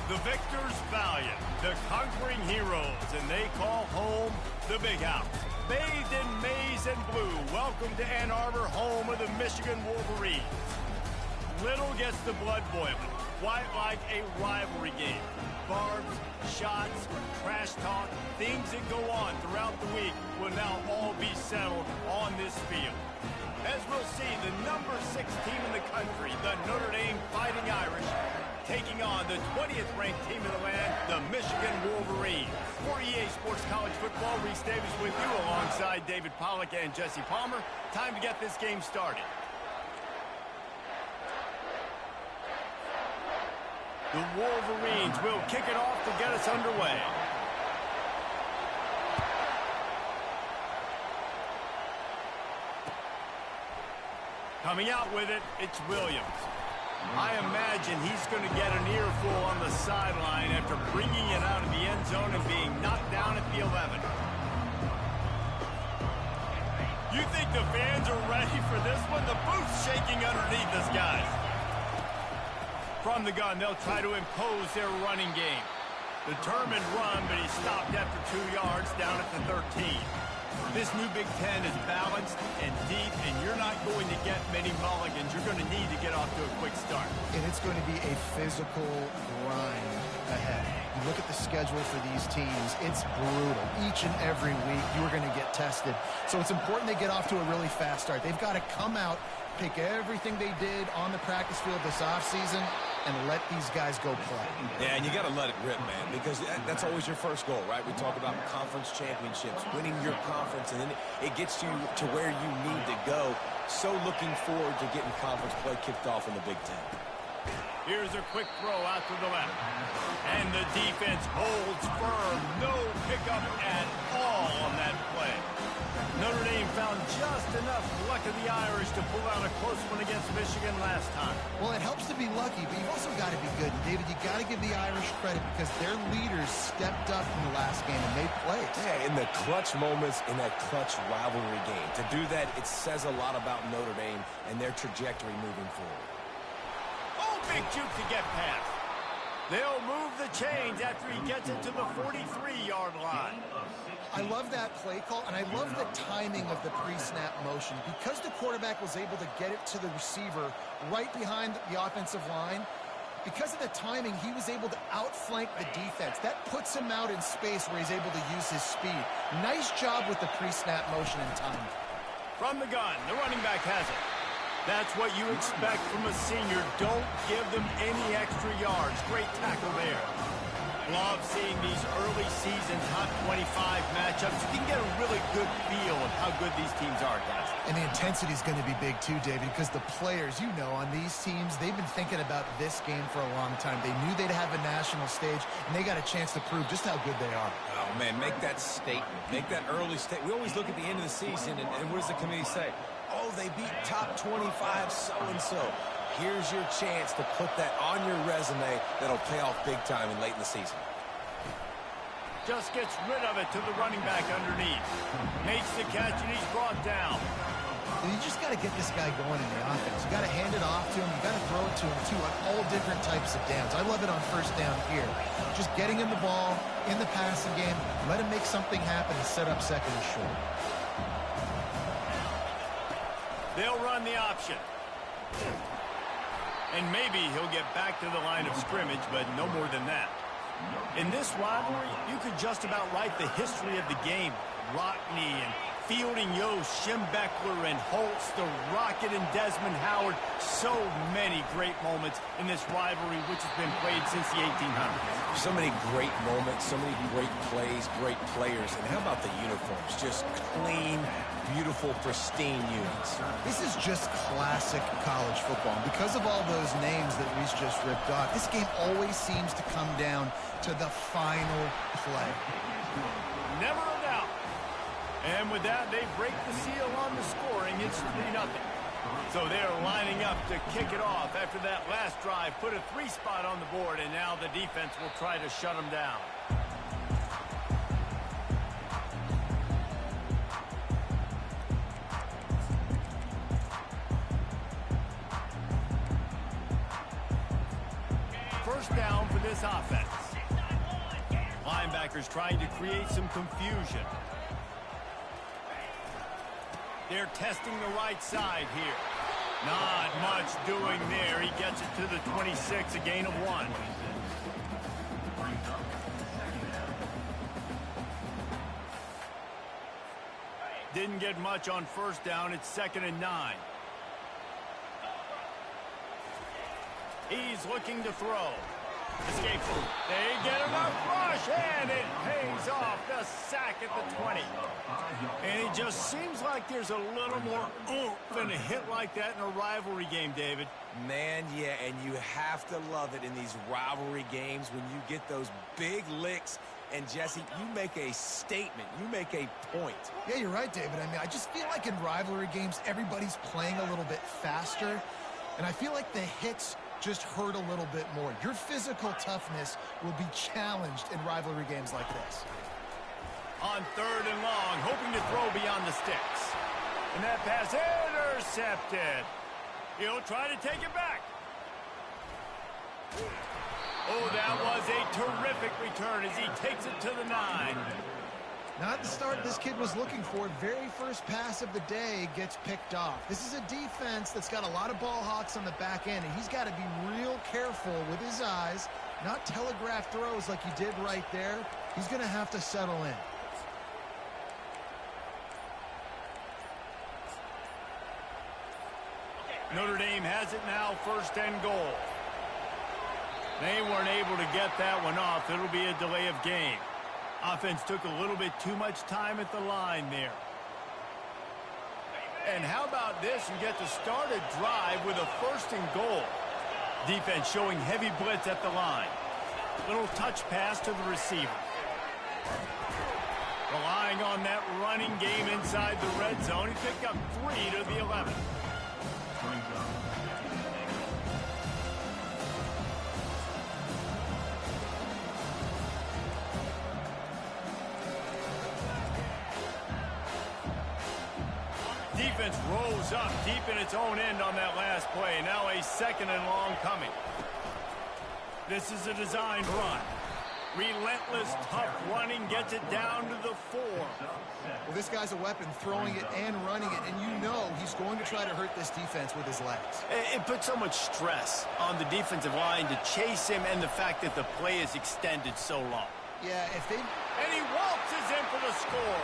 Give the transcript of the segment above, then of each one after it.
The victors valiant, the conquering heroes, and they call home the Big House. Bathed in maize and blue, welcome to Ann Arbor, home of the Michigan Wolverines. Little gets the blood boiling, quite like a rivalry game. Barbs, shots, trash talk, things that go on throughout the week will now all be settled on this field. As we'll see, the number 6 team in the country, the Notre Dame Fighting Irish, taking on the 20th ranked team in the land, the Michigan Wolverines. For EA Sports College Football, Reese Davis with you alongside David Pollack and Jesse Palmer. Time to get this game started. The Wolverines will kick it off to get us underway. Coming out with it, it's Williams. I imagine he's going to get an earful on the sideline after bringing it out of the end zone and being knocked down at the 11. You think the fans are ready for this one? The booth's shaking underneath us, guys. From the gun, they'll try to impose their running game. Determined run, but he stopped after 2 yards down at the 13. This new Big Ten is balanced and deep, and you're not going to get many mulligans. You're going to need to get off to a quick start. And it's going to be a physical grind ahead. You look at the schedule for these teams, it's brutal. Each and every week, you're going to get tested. So it's important they get off to a really fast start. They've got to come out, pick everything they did on the practice field this offseason, and let these guys go play. Yeah, and you got to let it rip, man, because that's always your first goal, right? We talk about conference championships, winning your conference, and then it gets you to where you need to go. So looking forward to getting conference play kicked off in the Big Ten. Here's a quick throw out to the left. And the defense holds firm. No pickup at all on that play. Notre Dame found just enough luck of the Irish to pull out a close one against Michigan last time. Well, it helps to be lucky, but you've also got to be good. David, you got to give the Irish credit because their leaders stepped up in the last game and made plays. Yeah, in the clutch moments, in that clutch rivalry game. To do that, it says a lot about Notre Dame and their trajectory moving forward. Oh, big juke to get past. They'll move the chains after he gets it to the 43-yard line. I love that play call, and I love the timing of the pre-snap motion. Because the quarterback was able to get it to the receiver right behind the offensive line, because of the timing, he was able to outflank the defense. That puts him out in space where he's able to use his speed. Nice job with the pre-snap motion and timing. From the gun, the running back has it. That's what you expect from a senior. Don't give them any extra yards. Great tackle there. Love seeing these early season top 25 matchups. You can get a really good feel of how good these teams are, guys. And the intensity is going to be big too, David, because the players, you know, on these teams, they've been thinking about this game for a long time. They knew they'd have a national stage, and they got a chance to prove just how good they are. Oh, man, make that statement. Make that early statement. We always look at the end of the season, and what does the committee say? Oh, they beat top 25 so-and-so. Here's your chance to put that on your resume that'll pay off big time and late in the season. Just gets rid of it to the running back underneath. Makes the catch, and he's brought down. And you just got to get this guy going in the offense. You got to hand it off to him. You got to throw it to him, too, on all different types of downs. I love it on first down here. Just getting him the ball in the passing game, let him make something happen and set up second and short. They'll run the option. And maybe he'll get back to the line of scrimmage, but no more than that. In this rivalry, you could just about write the history of the game. Rockney and Fielding Yost, Schembechler and Holtz, the Rocket and Desmond Howard. So many great moments in this rivalry, which has been played since the 1800s. So many great moments, so many great plays, great players. And how about the uniforms? Just clean, beautiful, pristine units. This is just classic college football. And because of all those names that Reese just ripped off, this game always seems to come down to the final play. Never a doubt. And with that, they break the seal on the scoring. It's 3-0. So they're lining up to kick it off after that last drive. Put a 3 spot on the board, and now the defense will try to shut them down. first down for this offense. Linebackers trying to create some confusion. They're testing the right side here. Not much doing there. He gets it to the 26, a gain of 1. Didn't get much on first down. It's 2nd and 9. He's looking to throw. Escape. They get enough rush, and it pays off. The sack at the 20. And it just seems like there's a little more oomph in a hit like that in a rivalry game, David. Man, yeah, and you have to love it in these rivalry games when you get those big licks. And, Jesse, you make a statement. You make a point. Yeah, you're right, David. I mean, I just feel like in rivalry games, everybody's playing a little bit faster. And I feel like the hits just hurt a little bit more. Your physical toughness will be challenged in rivalry games like this. On 3rd and long, hoping to throw beyond the sticks. And that pass intercepted. He'll try to take it back. Oh, that was a terrific return as he takes it to the 9. Not the start this kid was looking for. Very first pass of the day gets picked off. This is a defense that's got a lot of ball hawks on the back end, and he's got to be real careful with his eyes, not telegraph throws like he did right there. He's going to have to settle in. Notre Dame has it now, 1st and goal. They weren't able to get that one off. It'll be a delay of game. Offense took a little bit too much time at the line there. And how about this? You get to start a drive with a 1st and goal. Defense showing heavy blitz at the line. Little touch pass to the receiver. Relying on that running game inside the red zone. He picked up 3 to the 11. Defense rose up deep in its own end on that last play. Now a 2nd and long coming. This is a designed run. Relentless, tough running, gets it down to the 4. Well, this guy's a weapon, throwing it and running it, and you know he's going to try to hurt this defense with his legs. It puts so much stress on the defensive line to chase him, and the fact that the play is extended so long. Yeah, if they... And he waltzes in for the score.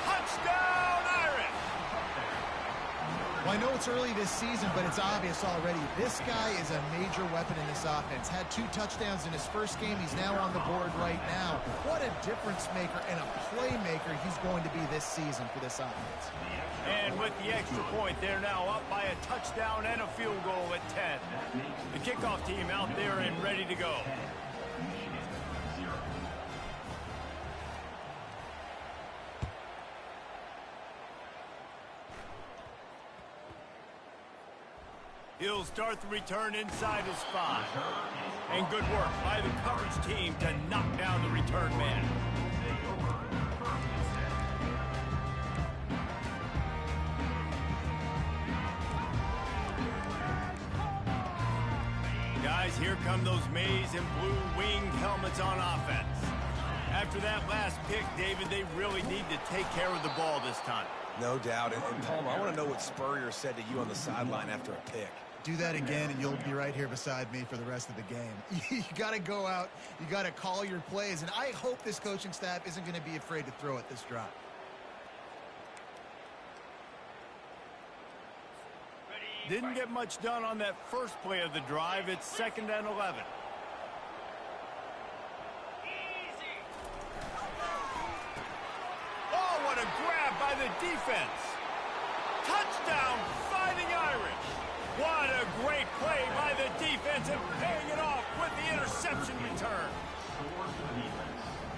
Touchdown, Irish! Well, I know it's early this season, but it's obvious already. This guy is a major weapon in this offense. Had 2 touchdowns in his first game. He's now on the board right now. What a difference maker and a playmaker he's going to be this season for this offense. And with the extra point, they're now up by a touchdown and a field goal at 10. The kickoff team out there and ready to go. He'll start the return inside his 5. And good work by the coverage team to knock down the return man. Guys, here come those maize and blue winged helmets on offense. After that last pick, David, they really need to take care of the ball this time. No doubt. And Palmer, I want to know what Spurrier said to you on the sideline after a pick. Do that again, and you'll be right here beside me for the rest of the game. You got to go out. You got to call your plays, and I hope this coaching staff isn't going to be afraid to throw at this drive. Didn't get much done on that first play of the drive. It's 2nd and 11. Oh, what a grab by the defense. Touchdown, Fighting Irish. What a great play by the defense and paying it off with the interception return.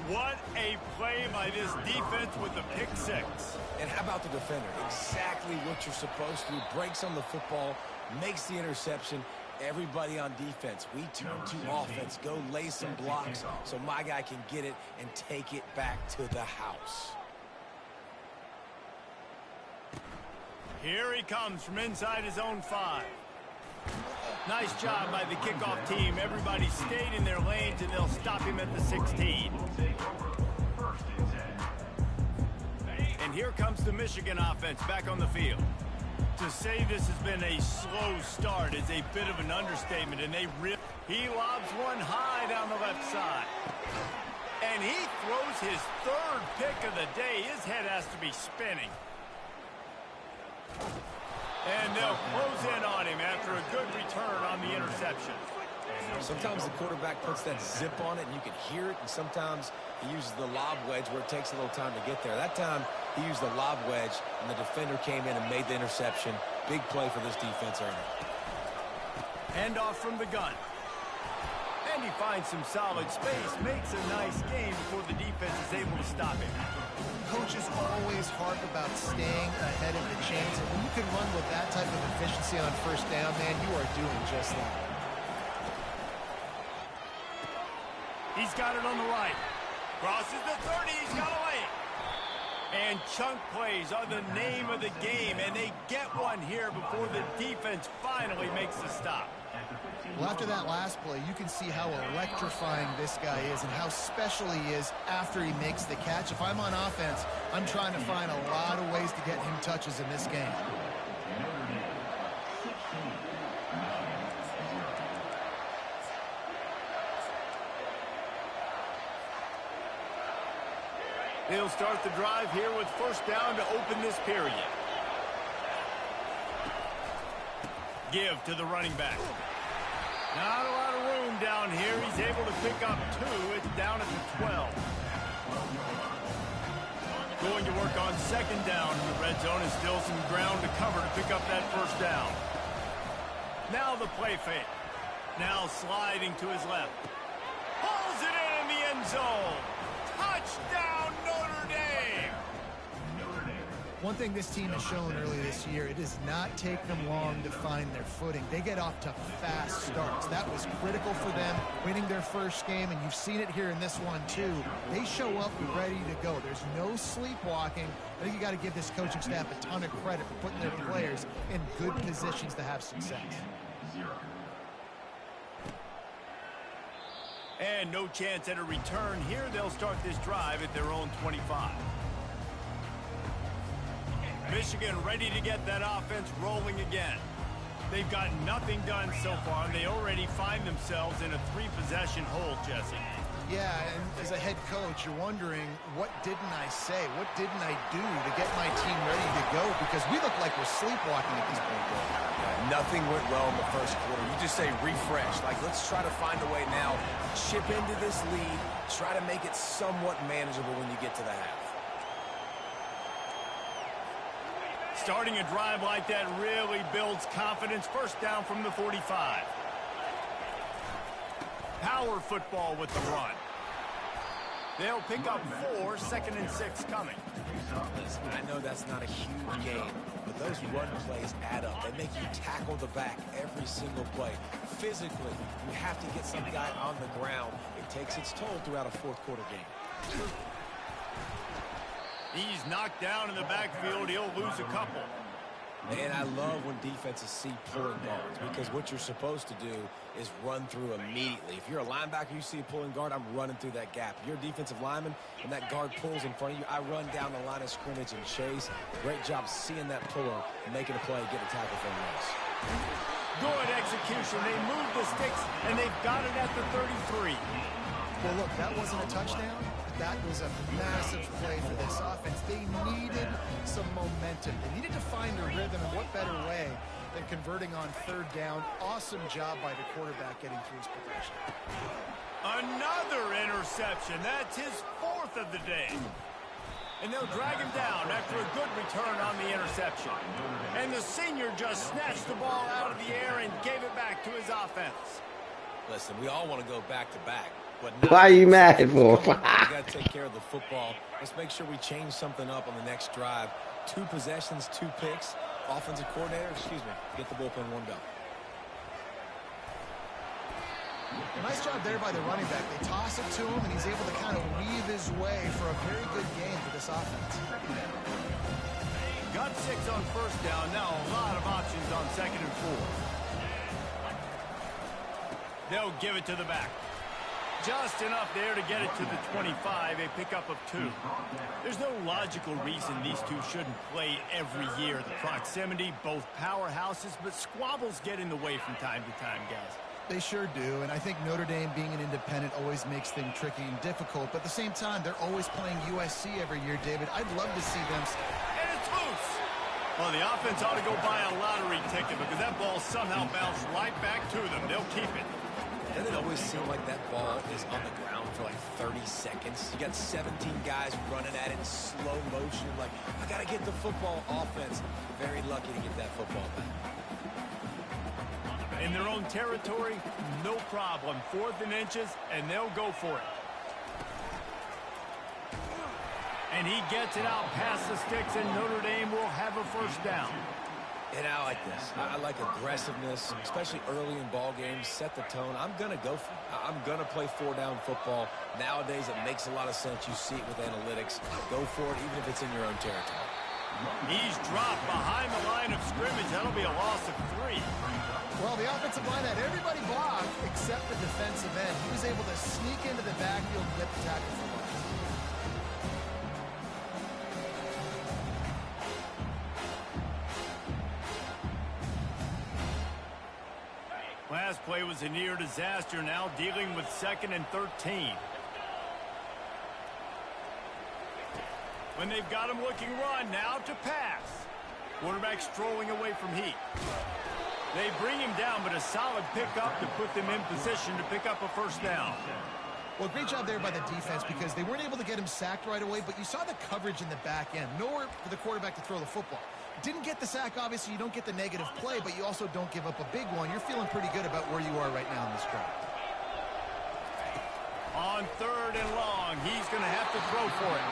What a play by this defense with the pick 6. And how about the defender? Exactly what you're supposed to do. Breaks on the football, makes the interception. Everybody on defense, we turn to offense. Go lay some blocks so my guy can get it and take it back to the house. Here he comes from inside his own 5. Nice job by the kickoff team. Everybody stayed in their lanes, and they'll stop him at the 16. And here comes the Michigan offense back on the field. To say this has been a slow start is a bit of an understatement, and he lobs one high down the left side. And he throws his third pick of the day. His head has to be spinning. And they'll close in on him after a good return on the interception. Sometimes the quarterback puts that zip on it, and you can hear it, and sometimes he uses the lob wedge where it takes a little time to get there. That time, he used the lob wedge, and the defender came in and made the interception. Big play for this defense early. Handoff from the gun. And he finds some solid space, makes a nice gain before the defense is able to stop him. Coaches always harp about staying ahead of the chains, and when you can run with that type of efficiency on first down, man, you are doing just that. He's got it on the right. Crosses the 30, he's got a lane. And chunk plays are the name of the game, and they get one here before the defense finally makes the stop. Well, after that last play, you can see how electrifying this guy is and how special he is after he makes the catch. If I'm on offense, I'm trying to find a lot of ways to get him touches in this game. They'll start the drive here with first down to open this period. Give to the running back. Not a lot of room down here. He's able to pick up 2. It's down at the 12. Going to work on second down in the red zone, and still some ground to cover to pick up that first down. Now the play fake. Now sliding to his left. Pulls it in the end zone. Touchdown, Notre Dame! One thing this team has shown early this year, it does not take them long to find their footing. They get off to fast starts. That was critical for them, winning their first game, and you've seen it here in this one too. They show up ready to go. There's no sleepwalking. I think you got to give this coaching staff a ton of credit for putting their players in good positions to have success. And no chance at a return here. They'll start this drive at their own 25. Michigan ready to get that offense rolling again. They've got nothing done so far, and they already find themselves in a 3-possession hole, Jesse. Yeah, and as a head coach, you're wondering, what didn't I say? What didn't I do to get my team ready to go? Because we look like we're sleepwalking at this point. Nothing went well in the first quarter. You just say refresh. Like, let's try to find a way now. Chip into this lead. Try to make it somewhat manageable when you get to the half. Starting a drive like that really builds confidence. First down from the 45. Power football with the run. They'll pick up 4, 2nd and 6 coming. Listen, I know that's not a huge game, but those run plays add up. They make you tackle the back every single play. Physically, you have to get some guy on the ground. It takes its toll throughout a fourth-quarter game. He's knocked down in the backfield. He'll lose a couple. And I love when defenses see pulling guards, because what you're supposed to do is run through immediately. If you're a linebacker, you see a pulling guard, I'm running through that gap. If you're a defensive lineman and that guard pulls in front of you, I run down the line of scrimmage and chase. Great job seeing that puller and making a play, get a tackle for the loss. Good execution. They move the sticks, and they've got it at the 33. Well, look, that wasn't a touchdown. That was a massive play for this offense. They needed some momentum. They needed to find a rhythm, and what better way than converting on third down. Awesome job by the quarterback getting through his progression. Another interception. That's his 4th of the day. And they'll drag him down after a good return on the interception. And the senior just snatched the ball out of the air and gave it back to his offense. Listen, we all want to go back-to-back. Why are you mad for? We got to take care of the football. Let's make sure we change something up on the next drive. 2 possessions, 2 picks. Offensive coordinator, get the bullpen warmed up. Nice job there by the running back. They toss it to him, and he's able to kind of weave his way for a very good game for this offense. Got 6 on first down. Now a lot of options on 2nd and 4. They'll give it to the back. Just enough there to get it to the 25, a pickup of 2. There's no logical reason these two shouldn't play every year. The proximity, both powerhouses, but squabbles get in the way from time to time, guys. They sure do, and I think Notre Dame being an independent always makes things tricky and difficult, but at the same time, they're always playing USC every year, David. I'd love to see them. And it's loose. Well, the offense ought to go buy a lottery ticket because that ball somehow bounced right back to them. They'll keep it. Doesn't it always seem like that ball is on the ground for like 30 seconds? You got 17 guys running at it in slow motion. Like, I got to get the football. Offense, very lucky to get that football back. In their own territory, no problem. 4th and inches, and they'll go for it. And he gets it out past the sticks, and Notre Dame will have a first down. And I like this. I like aggressiveness, especially early in ball games. Set the tone. I'm going to go for it. I'm going to play 4-down football. Nowadays, it makes a lot of sense. You see it with analytics. Go for it, even if it's in your own territory. He's dropped behind the line of scrimmage. That'll be a loss of 3. Well, the offensive line had everybody blocked except the defensive end. He was able to sneak into the backfield and get the tackle for loss. Last play was a near disaster, now dealing with 2nd and 13. When they've got him looking run, now to pass. Quarterback strolling away from heat. They bring him down, but a solid pickup to put them in position to pick up a first down. Well, great job there by the defense because they weren't able to get him sacked right away, but you saw the coverage in the back end. Nowhere for the quarterback to throw the football. Didn't get the sack, obviously. You don't get the negative play, but you also don't give up a big one. You're feeling pretty good about where you are right now in this drive. On 3rd and long, he's going to have to throw for it.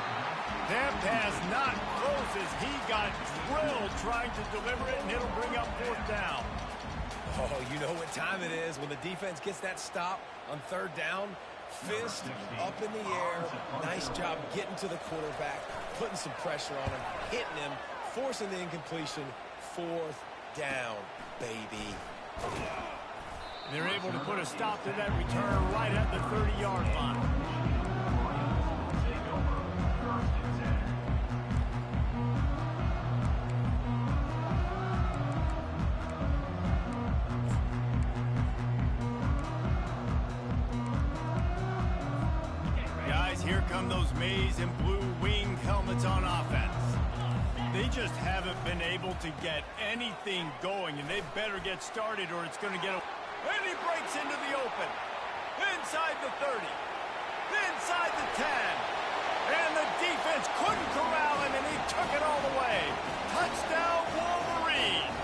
That pass not close as he got drilled trying to deliver it, and it'll bring up 4th down. Oh, you know what time it is when the defense gets that stop on 3rd down. Fist up in the air. Nice job getting to the quarterback, putting some pressure on him, hitting him, forcing the incompletion. 4th down, baby. They're able to put a stop to that return right at the 30-yard line. Guys, here come those maize and blue wing helmets on offense. They just haven't been able to get anything going, and they better get started or it's going to get a... And he breaks into the open. Inside the 30. Inside the 10. And the defense couldn't corral him, and he took it all the way. Touchdown, Wolverine.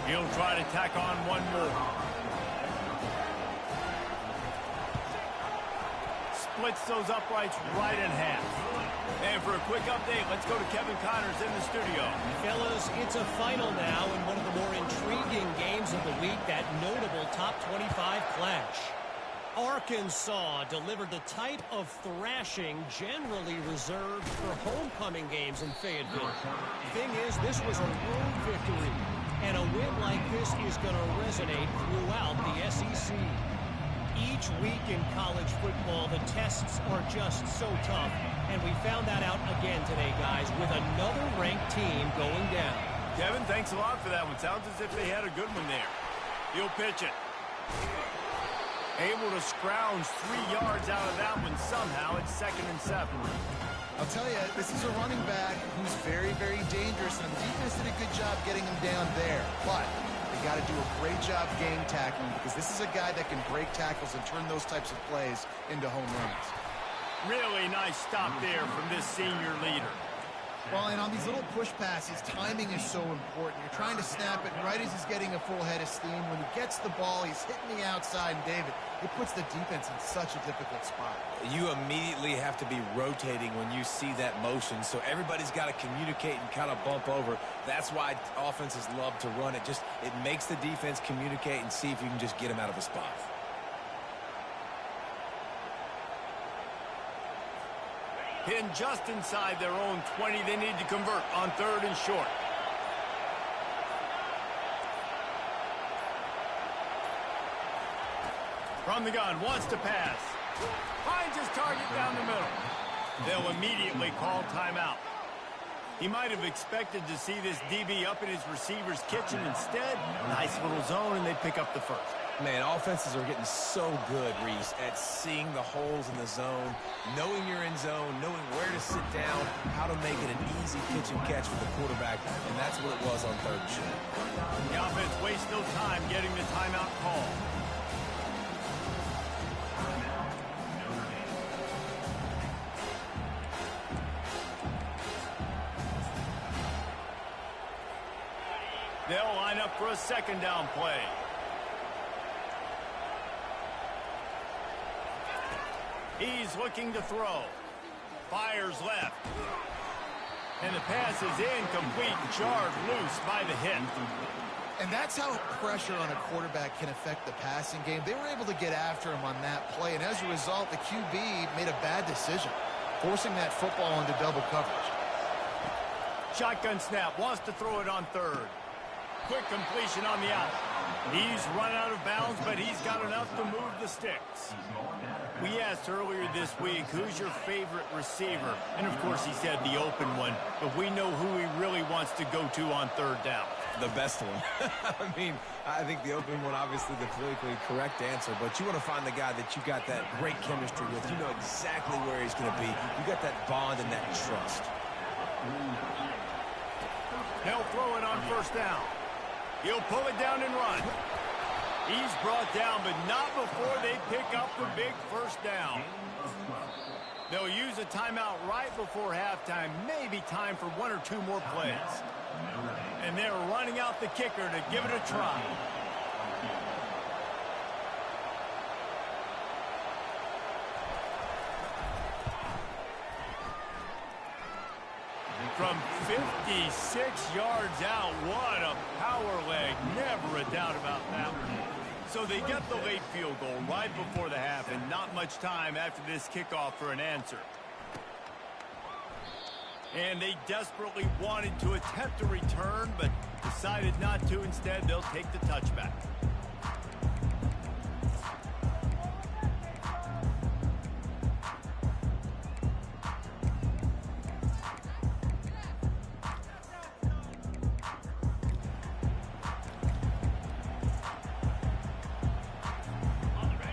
He'll try to tack on one more. Splits those uprights right in half. And for a quick update, let's go to Kevin Connors in the studio. Fellas, it's a final now in one of the more intriguing games of the week, that notable top 25 clash. Arkansas delivered the type of thrashing generally reserved for homecoming games in Fayetteville. Thing is, this was a road victory, and a win like this is going to resonate throughout the SEC. Each week in college football, the tests are just so tough, and we found that out again today, guys, with another ranked team going down. Kevin, thanks a lot for that one. Sounds as if they had a good one there. He'll pitch it. Able to scrounge 3 yards out of that one somehow. It's 2nd and 7. I'll tell you, this is a running back who's very, very dangerous, and the defense did a good job getting him down there. But they got to do a great job game tackling because this is a guy that can break tackles and turn those types of plays into home runs. Really nice stop there from this senior leader. Well, and on these little push passes, timing is so important. You're trying to snap it right as he's getting a full head of steam. When he gets the ball, he's hitting the outside, and David, it puts the defense in such a difficult spot. You immediately have to be rotating when you see that motion, so everybody's got to communicate and kind of bump over. That's why offenses love to run it. It makes the defense communicate and see if you can just get him out of a spot. Pinned just inside their own 20. They need to convert on 3rd and short. From the gun, wants to pass. Finds his target down the middle. They'll immediately call timeout. He might have expected to see this DB up in his receiver's kitchen. Instead, nice little zone, and they pick up the first. Man, offenses are getting so good, Reese, at seeing the holes in the zone, knowing you're in zone, knowing where to sit down, how to make it an easy pitch and catch for the quarterback, and that's what it was on 3rd and short. The offense wastes no time getting the timeout call. They'll line up for a 2nd down play. He's looking to throw. Fires left. And the pass is incomplete, jarred loose by the hit. And that's how pressure on a quarterback can affect the passing game. They were able to get after him on that play, and as a result, the QB made a bad decision, forcing that football into double coverage. Shotgun snap, wants to throw it on 3rd. Quick completion on the out. He's run out of bounds, but he's got enough to move the sticks. We asked earlier this week, who's your favorite receiver? And, of course, he said the open one, but we know who he really wants to go to on 3rd down. The best one. I mean, I think the open one, obviously the politically correct answer, but you want to find the guy that you got that great chemistry with. You know exactly where he's going to be. You got that bond and that trust. They'll throw it on 1st down. He'll pull it down and run. He's brought down, but not before they pick up the big 1st down. They'll use a timeout right before halftime. Maybe time for 1 or 2 more plays. And they're running out the kicker to give it a try. From 56 yards out, what a power leg. Never a doubt about that one. So they get the late field goal right before the half, and not much time after this kickoff for an answer. And they desperately wanted to attempt a return, but decided not to. Instead, they'll take the touchback.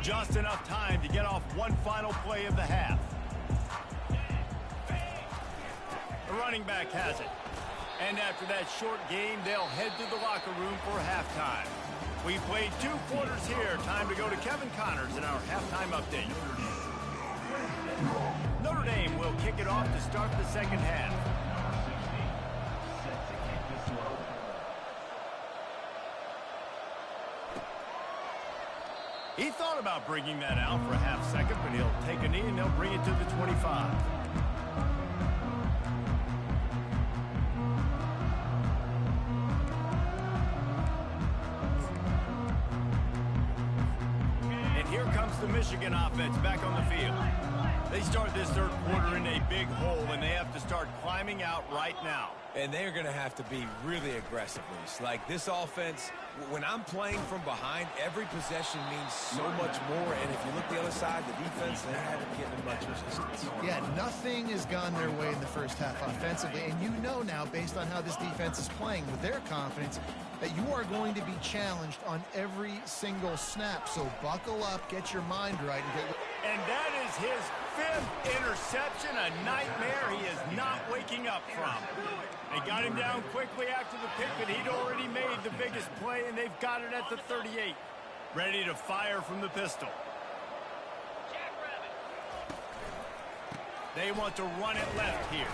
Just enough time to get off one final play of the half. The running back has it. And after that short game, they'll head to the locker room for halftime. We played 2 quarters here. Time to go to Kevin Connors in our halftime update. Notre Dame will kick it off to start the 2nd half. He thought about bringing that out for a half second, but he'll take a knee and they'll bring it to the 25. And here comes the Michigan offense back on the field. They start this 3rd quarter in a big hole, and they have to start climbing out right now. And they're going to have to be really aggressive, Reese. Like, this offense, when I'm playing from behind, every possession means so much more. And if you look the other side, the defense, they haven't given much resistance. Yeah, nothing has gone their way in the first half offensively. And you know now, based on how this defense is playing with their confidence, that you are going to be challenged on every single snap. So buckle up, get your mind right, and get... And that is his 5th interception, a nightmare he is not waking up from. They got him down quickly after the pick, but he'd already made the biggest play, and they've got it at the 38. Ready to fire from the pistol. They want to run it left here.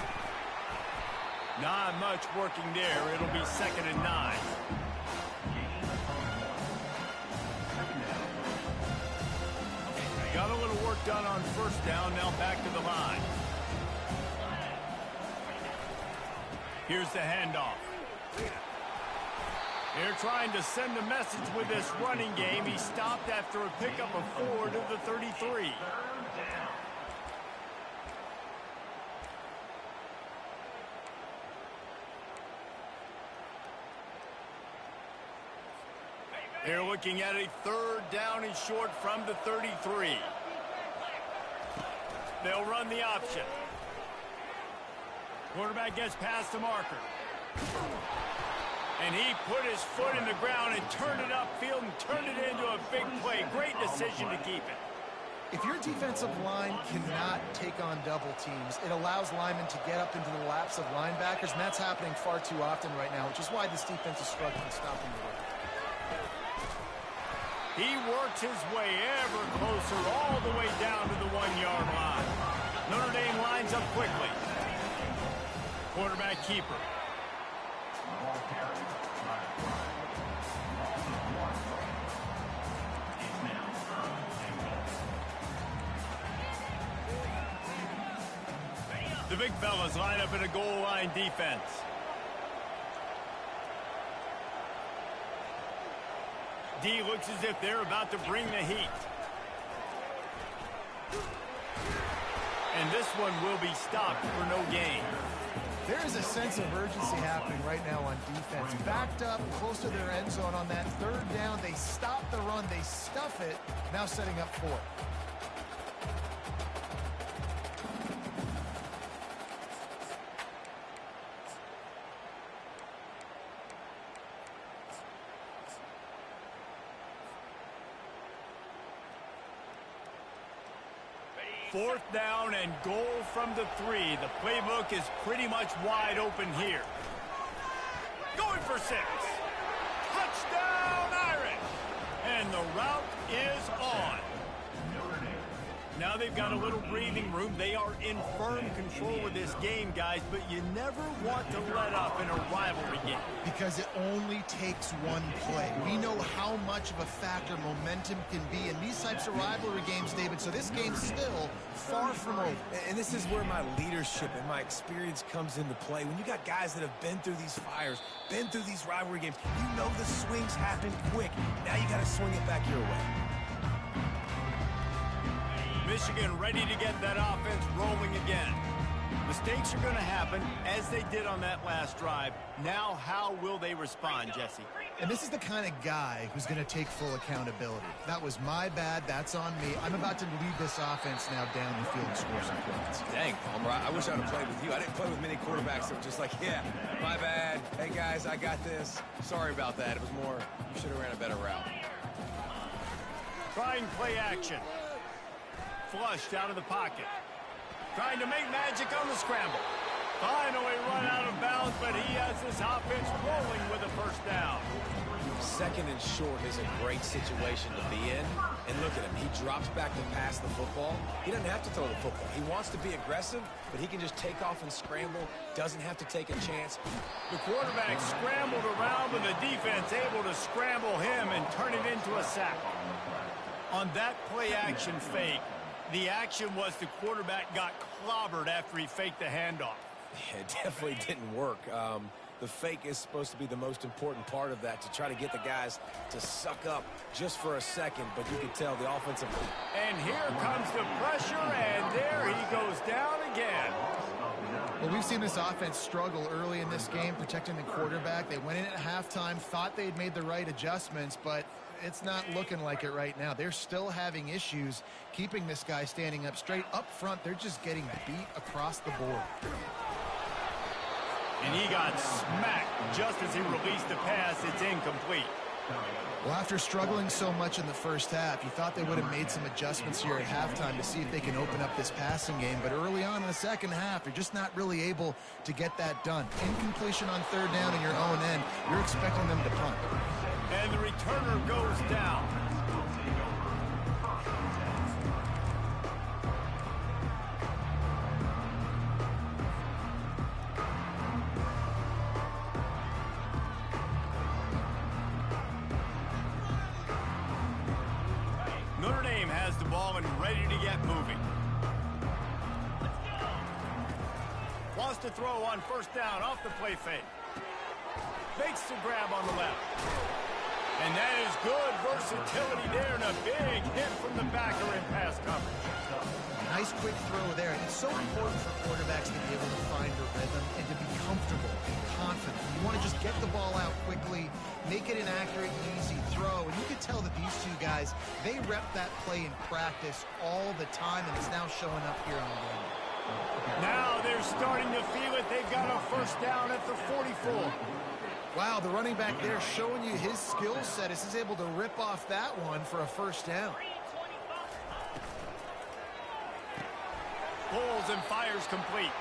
Not much working there. It'll be 2nd and 9. Got a little work done on 1st down. Now back to the line. Here's the handoff. They're trying to send a message with this running game. He stopped after a pickup of 4 to the 33. They're looking at a 3rd down and short from the 33. They'll run the option. Quarterback gets past the marker. And he put his foot in the ground and turned it upfield and turned it into a big play. Great decision to keep it. If your defensive line cannot take on double teams, it allows linemen to get up into the laps of linebackers, and that's happening far too often right now, which is why this defense is struggling stopping the run. He works his way ever closer all the way down to the 1-yard line. Notre Dame lines up quickly. Quarterback keeper. The big fellas line up in a goal line defense. D looks as if they're about to bring the heat. And this one will be stopped for no gain. There is a sense of urgency happening right now on defense. Backed up close to their end zone on that 3rd down. They stop the run. They stuff it. Now setting up 4th. Fourth down and goal from the 3. The playbook is pretty much wide open here. Going for 6. Touchdown, Irish! And the route is on. Now they've got a little breathing room. They are in firm control of this game, guys, but you never want to let up in a rivalry game. Because it only takes one play. We know how much of a factor momentum can be in these types of rivalry games, David, so this game's still far from over. And this is where my leadership and my experience comes into play. When you got guys that have been through these fires, been through these rivalry games, you know the swings happen quick. Now you got to swing it back your way. Michigan ready to get that offense rolling again. Mistakes are going to happen, as they did on that last drive. Now, how will they respond, Jesse? And this is the kind of guy who's going to take full accountability. That was my bad. That's on me. I'm about to lead this offense now down the field and score some points. Dang, Palmer, I wish I would have played with you. I didn't play with many quarterbacks that were just like, yeah, my bad. Hey, guys, I got this. Sorry about that. It was more, you should have ran a better route. Trying play action. Flushed out of the pocket. Trying to make magic on the scramble. Finally run out of bounds, but he has this offense rolling with a 1st down. 2nd and short is a great situation to be in. And look at him. He drops back to pass the football. He doesn't have to throw the football. He wants to be aggressive, but he can just take off and scramble. Doesn't have to take a chance. The quarterback scrambled around, but the defense able to scramble him and turn it into a sack. On that play action fake, the action was the quarterback got clobbered after he faked the handoff. Yeah, it definitely didn't work. The fake is supposed to be the most important part of that, to try to get the guys to suck up just for a second, but you can tell the offensive... And here comes the pressure, and there he goes down again. Well, we've seen this offense struggle early in this game, protecting the quarterback. They went in at halftime, thought they'd made the right adjustments, but it's not looking like it right now. They're still having issues keeping this guy standing up straight. Up front, they're just getting beat across the board. And he got smacked just as he released the pass. It's incomplete. Well, after struggling so much in the 1st half, you thought they would have made some adjustments here at halftime to see if they can open up this passing game. But early on in the 2nd half, they're just not really able to get that done. Incompletion on 3rd down in your own end, you're expecting them to punt. And the returner goes down. Notre Dame has the ball and ready to get moving. Wants to throw on 1st down off the play fake. Makes the grab on the left. And that is good versatility there, and a big hit from the backer in pass coverage. Nice quick throw there. And it's so important for quarterbacks to be able to find their rhythm and to be comfortable and confident. You want to just get the ball out quickly, make it an accurate, easy throw. And you can tell that these two guys, they rep that play in practice all the time, and it's now showing up here on the game. Now they're starting to feel it. They've got a first down at the 44. Wow, the running back there showing you his skill set as he's able to rip off that one for a first down. Pulls and fires complete.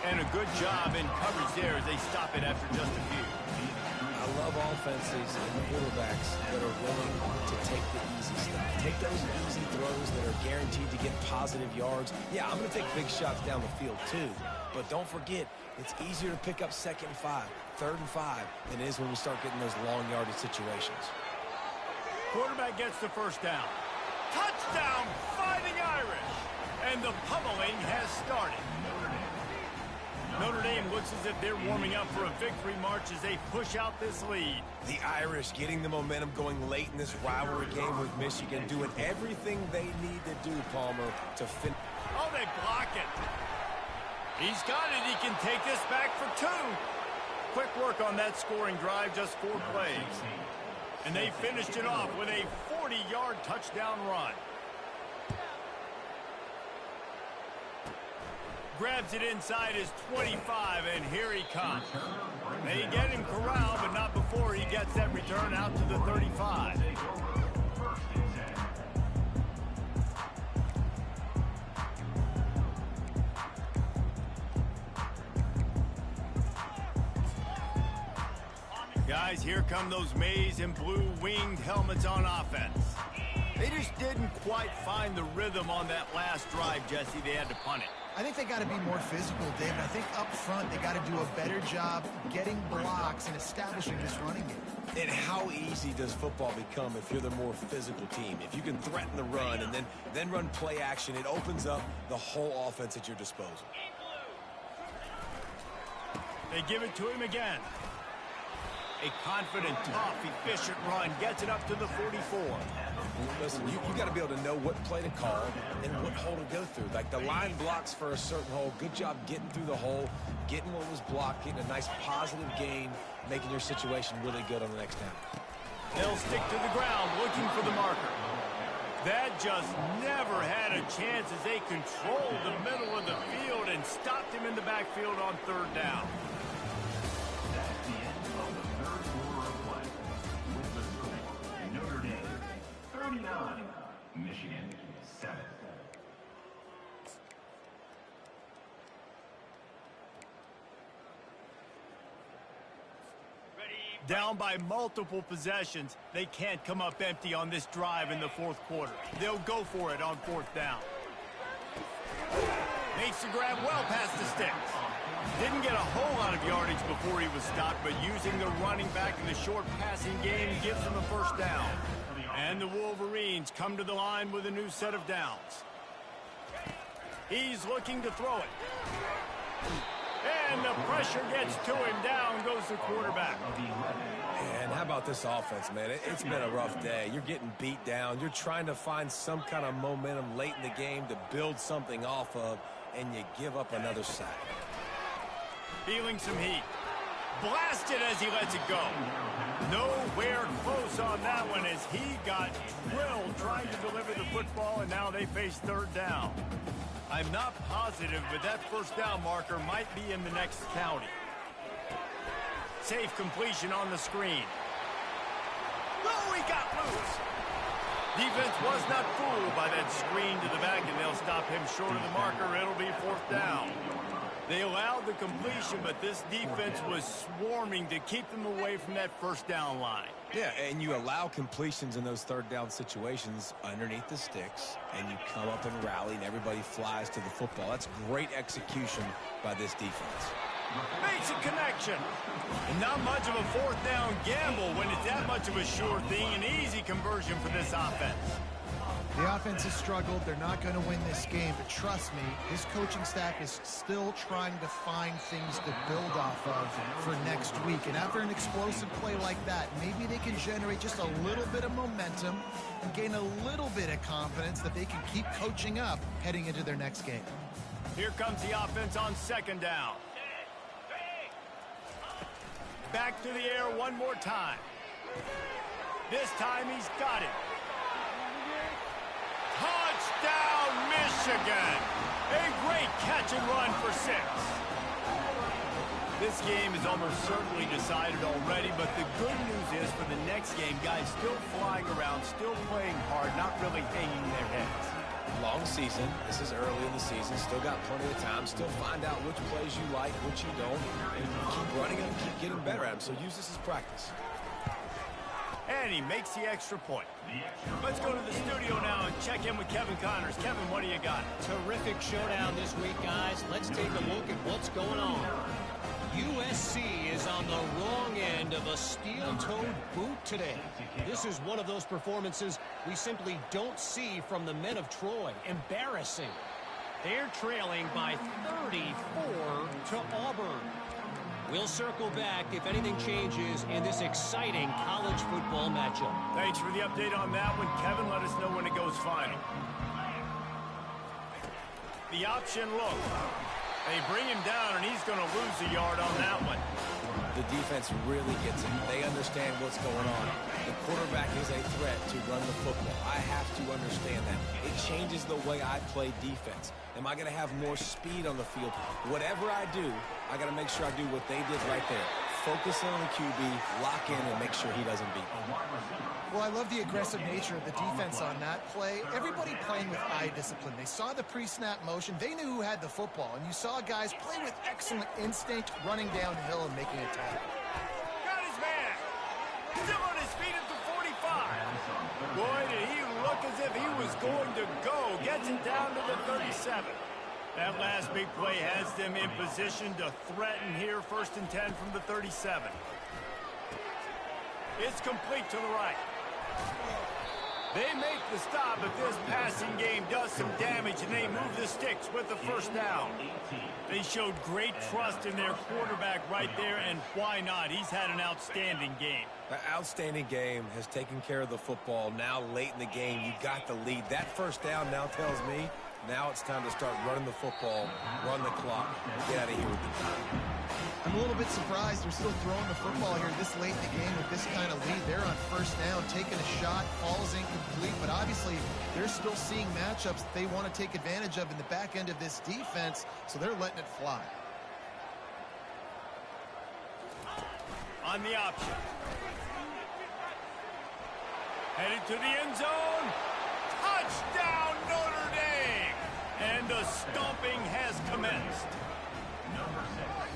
And a good job in coverage there as they stop it after just a few. I love offenses and quarterbacks that are willing to take the easy stuff. Take those easy throws that are guaranteed to get positive yards. Yeah, I'm going to take big shots down the field too. But don't forget, it's easier to pick up 2nd and 5, 3rd and 5 than it is when we start getting those long yardage situations. Quarterback gets the first down. Touchdown, Fighting Irish. And the pummeling has started. Notre Dame looks as if they're warming up for a victory march as they push out this lead. The Irish getting the momentum going late in this rivalry game with Michigan, doing everything they need to do, Palmer, to finish. Oh, they block it. He's got it. He can take this back for 2. Quick work on that scoring drive, just 4 plays. And they finished it off with a 40-yard touchdown run. Grabs it inside his 25, and here he comes. They get him corralled, but not before he gets that return out to the 35. Guys, here come those maize and blue winged helmets on offense. They just didn't quite find the rhythm on that last drive, Jesse. They had to punt it. I think they got to be more physical, David. I think up front they got to do a better job getting blocks and establishing this running game. And how easy does football become if you're the more physical team? If you can threaten the run and then run play action, it opens up the whole offense at your disposal. They give it to him again. A confident, tough, efficient run gets it up to the 44. Listen, you got to be able to know what play to call and what hole to go through. Like the line blocks for a certain hole. Good job getting through the hole, getting what was blocked, getting a nice positive gain, making your situation really good on the next down. They'll stick to the ground looking for the marker. That just never had a chance as they controlled the middle of the field and stopped him in the backfield on 3rd down. That's the end of the 3rd quarter of play. With the score, Notre Dame 39, Michigan 7. Down by multiple possessions, they can't come up empty on this drive in the 4th quarter. They'll go for it on 4th down. Makes the grab well past the sticks. Didn't get a whole lot of yardage before he was stopped, but using the running back in the short passing game gives him a first down. And the Wolverines come to the line with a new set of downs. He's looking to throw it. And the pressure gets to him. Down goes the quarterback. And how about this offense, man? It's been a rough day. You're getting beat down. You're trying to find some kind of momentum late in the game to build something off of, and you give up another sack. Feeling some heat. Blasted as he lets it go. Nowhere close on that one as he got drilled trying to deliver the football, and now they face 3rd down. I'm not positive, but that first down marker might be in the next county. Safe completion on the screen. Oh, he got loose. Defense was not fooled by that screen to the back, and they'll stop him short of the marker. It'll be 4th down. They allowed the completion, but this defense was swarming to keep them away from that first down line. Yeah, and you allow completions in those 3rd down situations underneath the sticks, and you come up and rally, and everybody flies to the football. That's great execution by this defense. Makes a connection. And not much of a 4th down gamble when it's that much of a sure thing. An easy conversion for this offense. The offense has struggled. They're not going to win this game, but trust me, this coaching staff is still trying to find things to build off of for next week. And after an explosive play like that, maybe they can generate just a little bit of momentum and gain a little bit of confidence that they can keep coaching up heading into their next game. Here comes the offense on second down. Back to the air one more time. This time he's got it. Touchdown, Michigan! A great catch and run for 6. This game is almost certainly decided already, but the good news is for the next game, guys still flying around, still playing hard, not really hanging their heads. Long season. This is early in the season. Still got plenty of time. Still find out which plays you like, which you don't, and keep running and keep getting better at them. So use this as practice. And he makes the extra point. Let's go to the studio now and check in with Kevin Connors. Kevin, what do you got? Terrific showdown this week, guys. Let's take a look at what's going on. USC is on the wrong end of a steel-toed boot today. This is one of those performances we simply don't see from the men of Troy. Embarrassing. They're trailing by 34 to Auburn. We'll circle back if anything changes in this exciting college football matchup. Thanks for the update on that one, Kevin. Let us know when it goes final. The option look. They bring him down, and he's going to lose a yard on that one. The defense really gets it. They understand what's going on. The quarterback is a threat to run the football. I have to understand that. It changes the way I play defense. Am I going to have more speed on the field? Whatever I do, I got to make sure I do what they did right there. Focus on the QB, lock in, and make sure he doesn't beat me. Well, I love the aggressive nature of the defense on that play. Everybody playing with eye discipline. They saw the pre-snap motion. They knew who had the football. And you saw guys play with excellent instinct, running downhill and making a tackle. Got his man. Still on his feet at the 45. Boy, did he look as if he was going to go. Gets it down to the 37. That last big play has them in position to threaten here. 1st and 10 from the 37. It's complete to the right. They make the stop, but this passing game does some damage, and they move the sticks with the 1st down. They showed great trust in their quarterback right there, and why not? He's had an outstanding game. An outstanding game, has taken care of the football. Now late in the game, you got the lead. That 1st down now tells me now it's time to start running the football, run the clock, get out of here with the time. I'm a little bit surprised they're still throwing the football here this late in the game with this kind of lead. They're on 1st down, taking a shot, falls incomplete, but obviously they're still seeing matchups that they want to take advantage of in the back end of this defense, so they're letting it fly. On the option. Headed to the end zone. Touchdown, Notre Dame! And the stomping has commenced.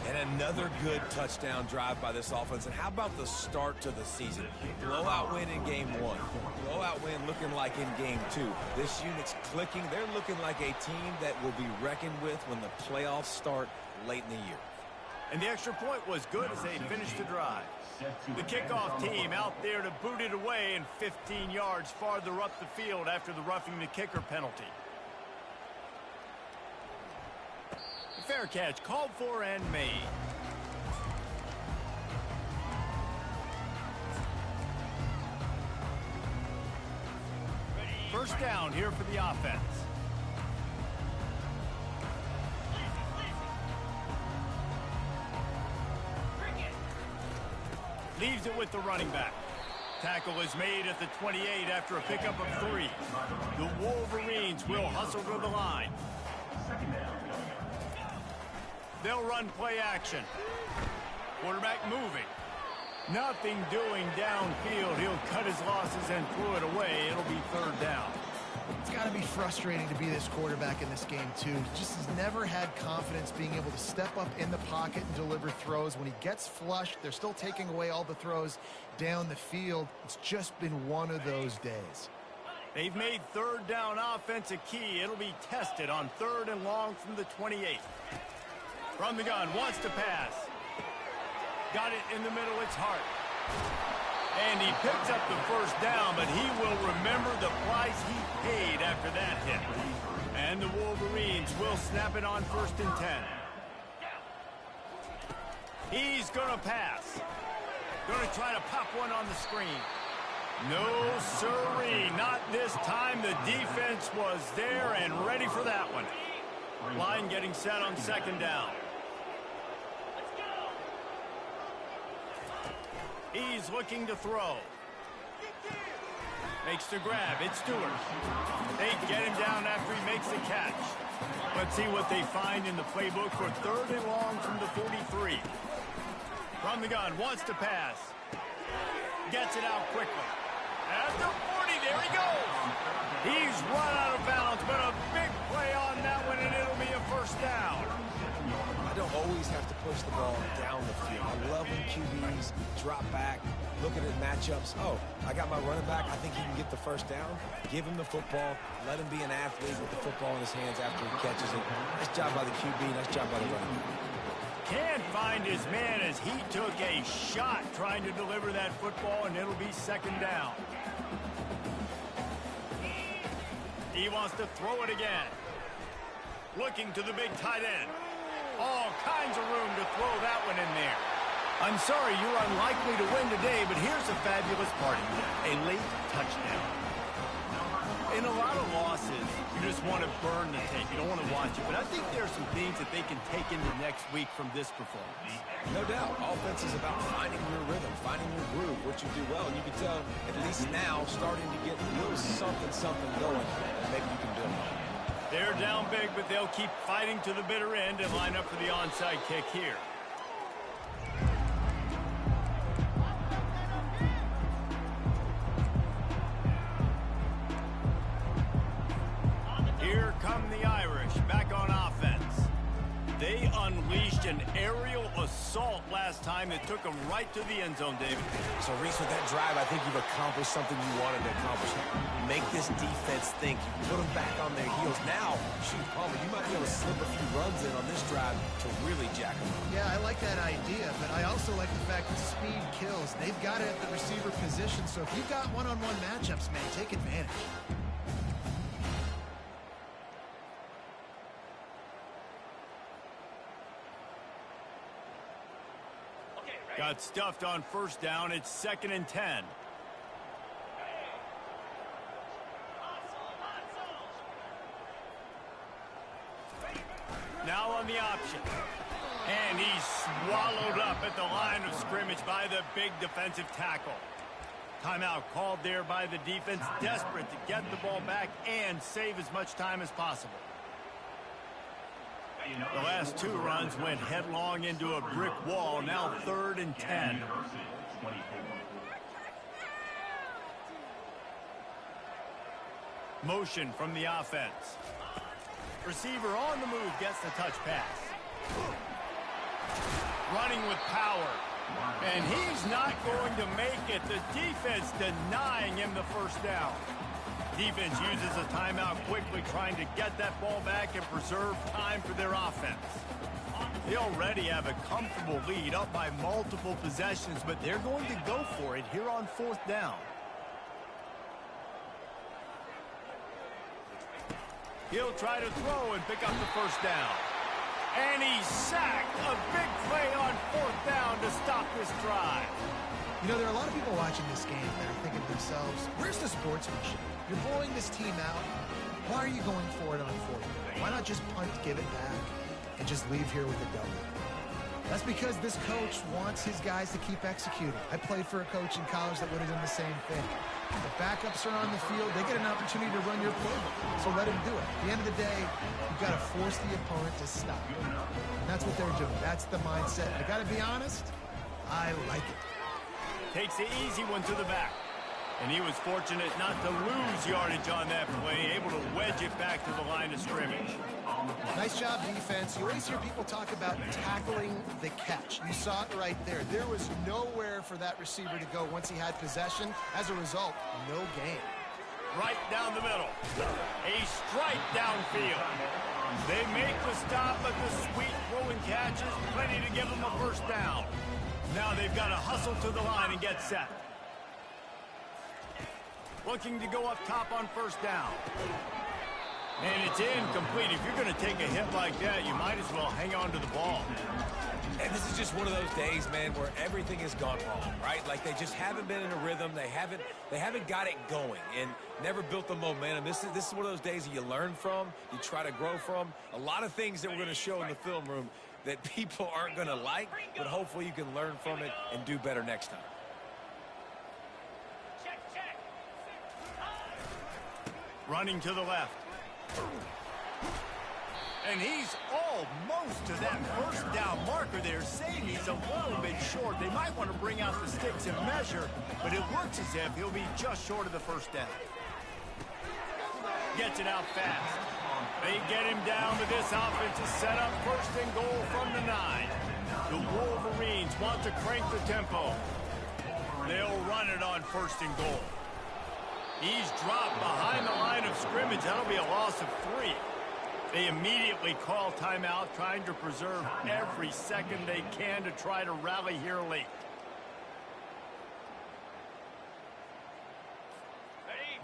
And another good touchdown drive by this offense. And how about the start to the season? Blowout win in game 1. Blowout win looking like in game 2. This unit's clicking. They're looking like a team that will be reckoned with when the playoffs start late in the year. And the extra point was good as they finished the drive. The kickoff team out there to boot it away and 15 yards farther up the field after the roughing the kicker penalty. Fair catch called for and made. First down here for the offense. Leaves it with the running back. Tackle is made at the 28 after a pickup of 3. The Wolverines will hustle to the line. They'll run play action. Quarterback moving. Nothing doing downfield. He'll cut his losses and throw it away. It'll be 3rd down. It's got to be frustrating to be this quarterback in this game, too. He just has never had confidence being able to step up in the pocket and deliver throws. When he gets flushed, they're still taking away all the throws down the field. It's just been one of those days. They've made 3rd down offense a key. It'll be tested on 3rd and long from the 28. From the gun, wants to pass. Got it in the middle, it's Hart. And he picks up the first down, but he will remember the price he paid after that hit. And the Wolverines will snap it on 1st and 10. He's going to pass. Going to try to pop one on the screen. No, sirree, not this time. The defense was there and ready for that one. Line getting set on 2nd down. He's looking to throw. Makes the grab. It's Stewart. They get him down after he makes the catch. Let's see what they find in the playbook for 3rd and long from the 43. From the gun, wants to pass. Gets it out quickly. At the 40, there he goes. He's run out of bounds, but a big play on that one, and it'll be a 1st down. I don't always have to push the ball down the field. I love when QBs drop back, looking at matchups. Oh, I got my running back. I think he can get the 1st down. Give him the football. Let him be an athlete with the football in his hands after he catches it. Nice job by the QB. Nice job by the running back. Can't find his man as he took a shot trying to deliver that football, and it'll be 2nd down. He wants to throw it again. Looking to the big tight end. All kinds of room to throw that one in there. I'm sorry you're unlikely to win today, but here's a fabulous party. A late touchdown. In a lot of losses, you just want to burn the tape. You don't want to watch it. But I think there are some things that they can take into next week from this performance. No doubt. Offense is about finding your rhythm, finding your groove, what you do well. And you can tell, at least now, starting to get a little something going that maybe you can build. They're down big, but they'll keep fighting to the bitter end and line up for the onside kick here. Here come the Irish back on offense. They unleashed an aerial assault last time that took them right to the end zone, David. So, Reese, with that drive, I think you've accomplished something you wanted to accomplish. Make this defense think. You put them back on their heels. Now, shoot, Palmer, you might be able to slip a few runs in on this drive to really jack them up. Yeah, I like that idea, but I also like the fact that speed kills. They've got it at the receiver position, so if you've got one-on-one matchups, man, take advantage. Got stuffed on 1st down. It's 2nd and 10. Now on the option. And he's swallowed up at the line of scrimmage by the big defensive tackle. Timeout called there by the defense, desperate to get the ball back and save as much time as possible. The last 2 runs went headlong into a brick wall. Now 3rd and 10. Motion from the offense. Receiver on the move gets the touch pass. Running with power. And he's not going to make it. The defense denying him the 1st down. Defense uses a timeout quickly, trying to get that ball back and preserve time for their offense. They already have a comfortable lead, up by multiple possessions, but they're going to go for it here on 4th down. He'll try to throw and pick up the 1st down. And he's sacked. A big play on 4th down to stop this drive. You know, there are a lot of people watching this game that are thinking to themselves, where's the sportsmanship? You're blowing this team out. Why are you going for it on 4th down? Why not just punt, give it back, and just leave here with a W? That's because this coach wants his guys to keep executing. I played for a coach in college that would have done the same thing. The backups are on the field. They get an opportunity to run your playbook, so let him do it. At the end of the day, you've got to force the opponent to stop. And that's what they're doing. That's the mindset. I got to be honest, I like it. Takes the easy one to the back. And he was fortunate not to lose yardage on that play, able to wedge it back to the line of scrimmage. Nice job, defense. You always hear people talk about tackling the catch. You saw it right there. There was nowhere for that receiver to go once he had possession. As a result, no gain. Right down the middle. A strike downfield. They make the stop, but the sweet throwing catch is plenty to give them a 1st down. Now they've got to hustle to the line and get set. looking to go up top on first down. And it's incomplete. If you're going to take a hit like that, you might as well hang on to the ball. And this is just one of those days, man, where everything has gone wrong, right? Like they just haven't been in a rhythm. They haven't got it going and never built the momentum. This is one of those days that you learn from, you try to grow from. A lot of things that we're going to show in the film room that people aren't going to like, but hopefully you can learn from it and do better next time. Running to the left. And he's almost to that first down marker there, saying he's a little bit short. They might want to bring out the sticks and measure, but it looks as if he'll be just short of the first down. Gets it out fast. They get him down, but this offense is set up first and goal from the 9. The Wolverines want to crank the tempo. They'll run it on first and goal. He's dropped behind the line of scrimmage. That'll be a loss of 3. They immediately call timeout, trying to preserve every second they can to try to rally here late.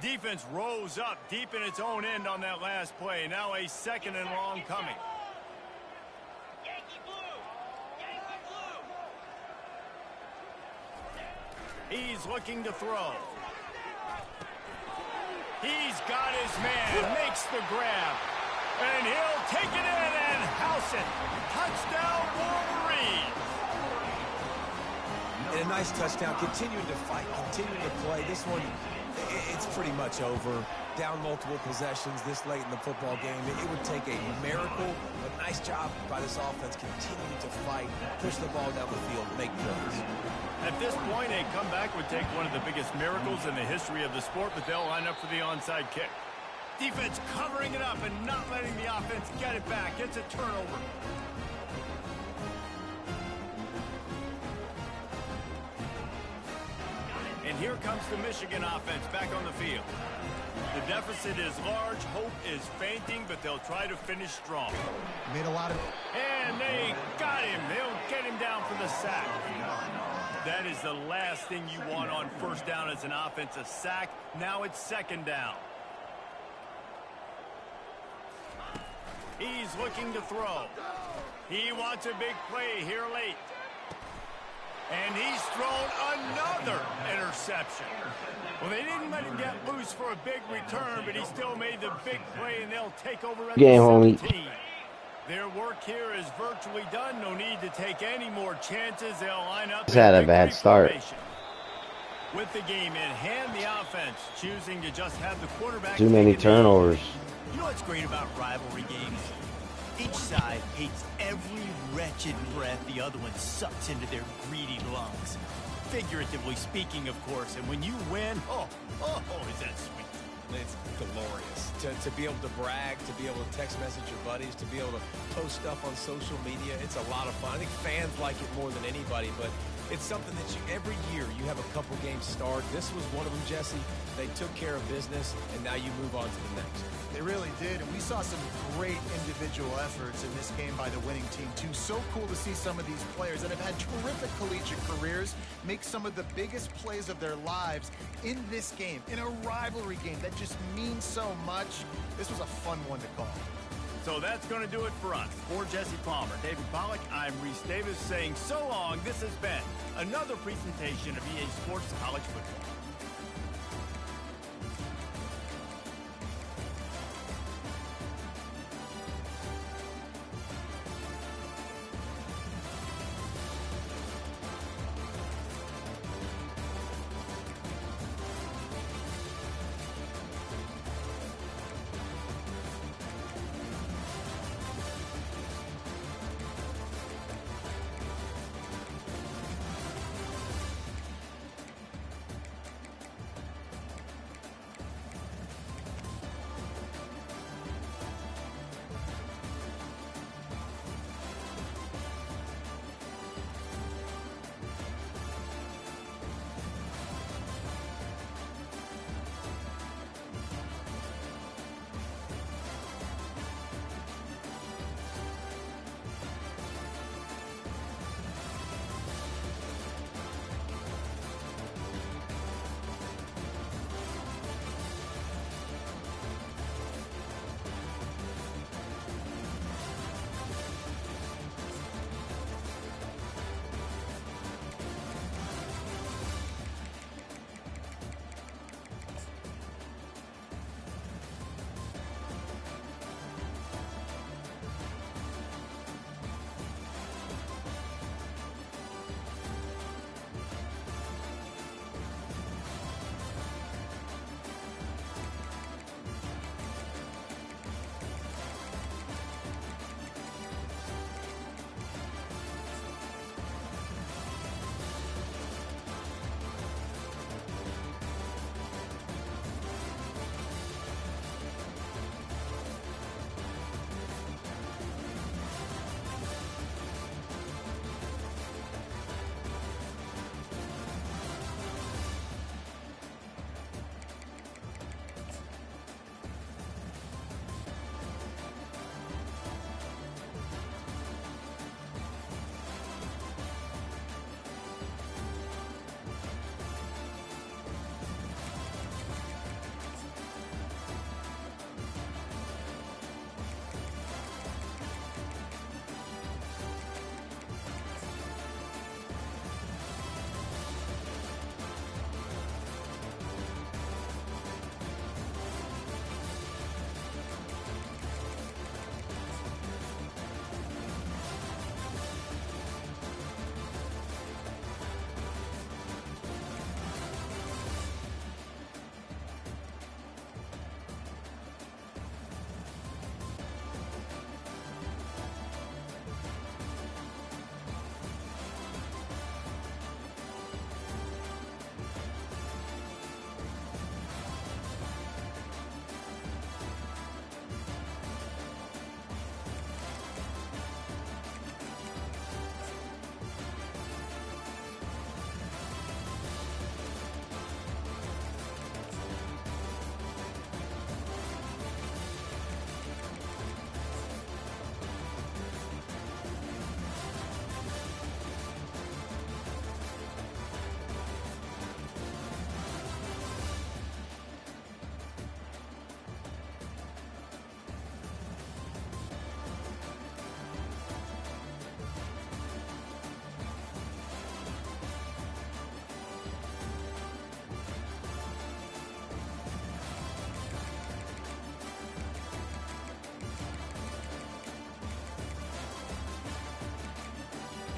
Defense rose up deep in its own end on that last play. Now a second and long coming. Yankee blue! Yankee blue! He's looking to throw. He's got his man, makes the grab. And he'll take it in and house it. Touchdown, Wolverines. And a nice touchdown, continuing to fight, continuing to play. This one, it's pretty much over. Down multiple possessions this late in the football game. It would take a miracle, but nice job by this offense continuing to fight, push the ball down the field, make plays. At this point, a comeback would take one of the biggest miracles in the history of the sport, but they'll line up for the onside kick. Defense covering it up and not letting the offense get it back. It's a turnover. And here comes the Michigan offense back on the field. The deficit is large. Hope is fainting, but they'll try to finish strong. Made a lot of... And they got him. They'll get him down for the sack. That is the last thing you want on first down as an offense, a sack. Now it's second down. He's looking to throw. He wants a big play here late. And he's thrown another interception. Well, they didn't let him get loose for a big return, but he still made the big play, and they'll take over at the 17. Their work here is virtually done. No need to take any more chances. They'll line up. He's had a bad start. With the game in hand, the offense choosing to just have the quarterback. Too many turnovers. You know what's great about rivalry games? Each side hates every wretched breath the other one sucks into their greedy lungs. Figuratively speaking, of course. And when you win, oh, is that sweet. It's glorious to be able to brag, to be able to text message your buddies, to be able to post stuff on social media. It's a lot of fun. I think fans like it more than anybody, but it's something that every year you have a couple games start. This was one of them, Jesse. They took care of business, and now you move on to the next. They really did, and we saw some great individual efforts in this game by the winning team, too. So cool to see some of these players that have had terrific collegiate careers make some of the biggest plays of their lives in this game, in a rivalry game that just means so much. This was a fun one to call. So that's going to do it for us. For Jesse Palmer, David Pollack, I'm Reese Davis saying so long. This has been another presentation of EA Sports College Football.